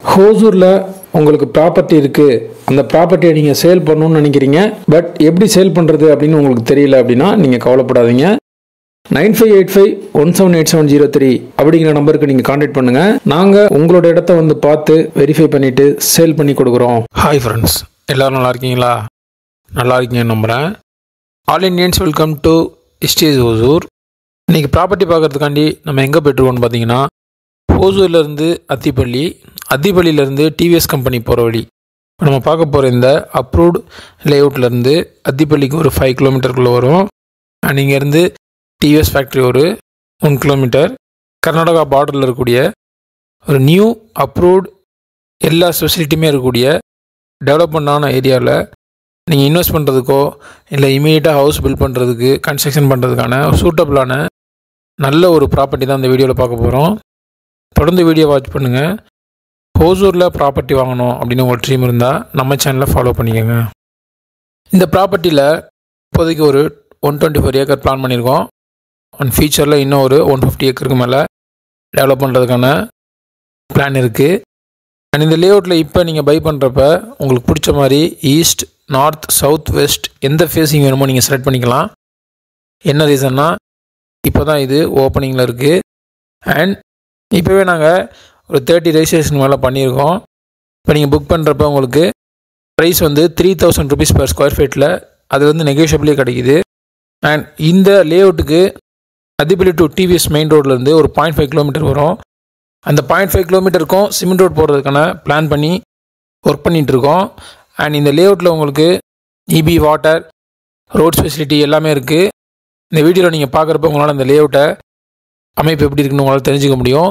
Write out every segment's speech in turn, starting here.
ஹோசூரில் உங்களுக்கு ப்ராப்பர்ட்டி இருக்குது, அந்த ப்ராப்பர்ட்டியை நீங்கள் சேல் பண்ணணும்னு நினைக்கிறீங்க, பட் எப்படி சேல் பண்ணுறது அப்படின்னு உங்களுக்கு தெரியல அப்படின்னா நீங்கள் கவலைப்படாதீங்க. 9585178703 அப்படிங்கிற நம்பருக்கு நீங்கள் கான்டாக்ட் பண்ணுங்கள். நாங்கள் உங்களோட இடத்த வந்து பார்த்து வெரிஃபை பண்ணிவிட்டு சேல் பண்ணி கொடுக்குறோம். ஹாய் ஃப்ரெண்ட்ஸ், எல்லோரும் நல்லா இருக்கீங்களா? நல்லா இருக்கீங்கன்னு நம்புகிறேன். All Indians welcome to stage Hosur. இன்றைக்கி ப்ராப்பர்ட்டி பார்க்குறதுக்காண்டி நம்ம எங்கே போய்ட்டுருக்கோம்னு பார்த்தீங்கன்னா, ஹோசூர்லேருந்து அத்திப்பள்ளியிலேருந்து டிவிஎஸ் கம்பெனி போகிற வழி. இப்போ நம்ம பார்க்க போகிற இந்த அப்ரூவ்டு லேஅவுட்லேருந்து அத்திப்பள்ளிக்கு ஒரு 5 கிலோமீட்டருக்குள்ளே வரும். அண்ட் இங்கேருந்து டிவிஎஸ் ஃபேக்ட்ரி ஒரு 1 கிலோமீட்டர். கர்நாடகா பார்டரில் இருக்கக்கூடிய ஒரு நியூ அப்ரூவ்டு எல்லா ஃபெசிலிட்டியுமே இருக்கக்கூடிய டெவலப்மெண்டான ஏரியாவில் நீங்கள் இன்வெஸ்ட் பண்ணுறதுக்கோ இல்லை இமீடியட்டாக ஹவுஸ் பில்ட் பண்ணுறதுக்கு கன்ஸ்ட்ரக்ஷன் பண்ணுறதுக்கான சூட்டபிளான நல்ல ஒரு ப்ராப்பர்ட்டி தான் இந்த வீடியோவில் பார்க்க போகிறோம். தொடர்ந்து வீடியோ வாட்ச் பண்ணுங்கள். ஹோசூரில் ப்ராப்பர்ட்டி வாங்கணும் அப்படின்னு உங்களுக்கு ட்ரீம் இருந்தால் நம்ம சேனலை ஃபாலோ பண்ணிக்கோங்க. இந்த ப்ராப்பர்ட்டியில் இப்போதைக்கு ஒரு 124 ஏக்கர் பிளான் பண்ணியிருக்கோம். ஒன் ஃபியூச்சரில் இன்னும் ஒரு 150 ஏக்கருக்கு மேலே டெவலப் பண்ணுறதுக்கான பிளான் இருக்குது. அண்ட் இந்த லேஅவுட்டில் இப்போ நீங்கள் பை பண்ணுறப்ப உங்களுக்கு பிடிச்ச மாதிரி ஈஸ்ட், நார்த், சவுத், வெஸ்ட் எந்த ஃபேஸிங் வேணுமோ நீங்கள் செலக்ட் பண்ணிக்கலாம். என்ன ரீசன்னா, இப்போ தான் இது ஓப்பனிங்கில் இருக்குது. அண்ட் இப்போவே நாங்கள் ஒரு 30 ரெஜிஸ்ட்ரேஷன் மேலே பண்ணியிருக்கோம். இப்போ நீங்கள் புக் பண்ணுறப்ப உங்களுக்கு ப்ரைஸ் வந்து 3000 rupees per ஸ்கொயர் ஃபீட்டில் அது வந்து நெகோஷியபிளே கிடைக்குது. அண்ட் இந்த லேஅவுட்டுக்கு அத்திப்பள்ளி டு டிவிஎஸ் மெயின் ரோட்லேருந்து ஒரு 0.5 கிலோமீட்டர் வரும். அந்த 0.5 கிலோமீட்டருக்கும் சிமெண்ட் ரோட் போடுறதுக்கான பிளான் பண்ணி ஒர்க் பண்ணிகிட்ருக்கோம். அண்ட் இந்த லேஅவுட்டில் உங்களுக்கு இபி, வாட்டர், ரோட்ஸ் ஃபெசிலிட்டி எல்லாமே இருக்குது. இந்த வீடியோவில் நீங்கள் பார்க்குறப்ப உங்களால் இந்த லேஅவுட்டை அமைப்பு எப்படி இருக்குன்னு உங்களால் தெரிஞ்சுக்க முடியும்.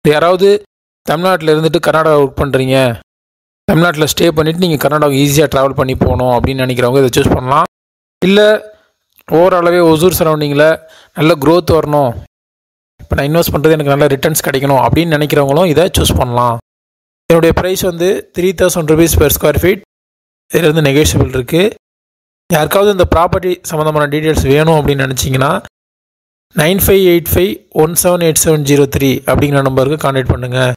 யாராவது தமிழ்நாட்டில் இருந்துட்டு கர்நாடகா ஒர்க் பண்ணுறீங்க, தமிழ்நாட்டில் ஸ்டே பண்ணிவிட்டு நீங்கள் கர்நாடகா ஈஸியாக ட்ராவல் பண்ணி போகணும் அப்படின்னு நினைக்கிறவங்க இதை சூஸ் பண்ணலாம். இல்லை ஓவராலாகவே ஒசூர் சரௌண்டிங்கில் நல்ல க்ரோத் வரணும், இப்போ நான் இன்வெஸ்ட் பண்ணுறது எனக்கு நல்ல ரிட்டர்ன்ஸ் கிடைக்கணும் அப்படின்னு நினைக்கிறவங்களும் இதை சூஸ் பண்ணலாம். என்னுடைய ப்ரைஸ் வந்து 3000 rupees per ஸ்கொயர் ஃபீட். இதிலிருந்து நெகோஷியபிள் இருக்குது. யாருக்காவது இந்த ப்ராப்பர்ட்டி சம்மந்தமான டீட்டெயில்ஸ் வேணும் அப்படின்னு நினச்சிங்கன்னா 9585178703 அப்படிங்கிற நம்பருக்கு கான்டாக்ட் பண்ணுங்கள்.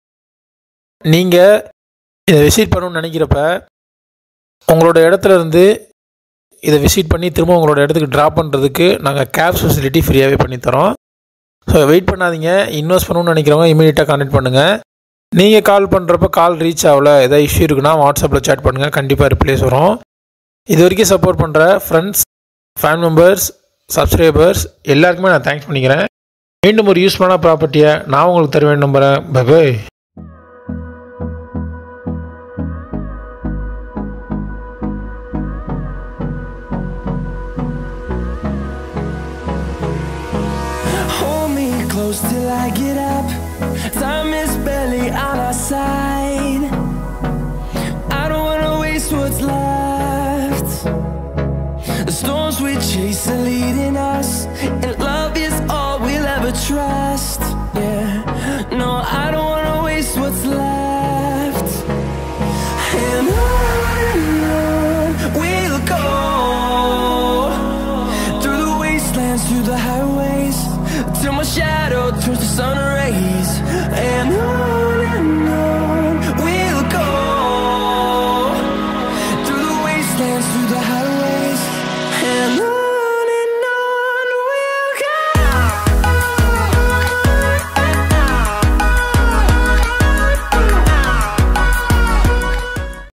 நீங்கள் இதை விசிட் பண்ணணும்னு நினைக்கிறப்ப உங்களோட இடத்துல இருந்து இதை விசிட் பண்ணி திரும்ப உங்களோட இடத்துக்கு ட்ராப் பண்ணுறதுக்கு நாங்கள் கேப் ஃபெசிலிட்டி ஃப்ரீயாகவே பண்ணித்தரோம். ஸோ வெயிட் பண்ணாதீங்க. இன்வெஸ்ட் பண்ணணும்னு நினைக்கிறவங்க இமீடியட்டாக கான்டாக்ட் பண்ணுங்கள். நீங்கள் கால் பண்ணுறப்ப கால் ரீச் ஆகல, எதாவது இஷ்யூ இருக்குன்னா வாட்ஸ்அப்பில் சேட் பண்ணுங்கள், கண்டிப்பாக ரிப்ளைஸ் வரும். இது வரைக்கும் சப்போர்ட் பண்ணுற ஃப்ரெண்ட்ஸ், ஃபேமிலி மெம்பர்ஸ், சப்ஸ்கிரைபர்ஸ் எல்லாருக்குமே நான் தேங்க்ஸ் பண்ணிக்கிறேன். மீண்டும் ஒரு யூஸ்ஃபுல்லான ப்ராப்பர்ட்டியை நான் உங்களுக்கு தருவேன் நம்புகிறேன். Bye bye. Hold me close till I get up. Time is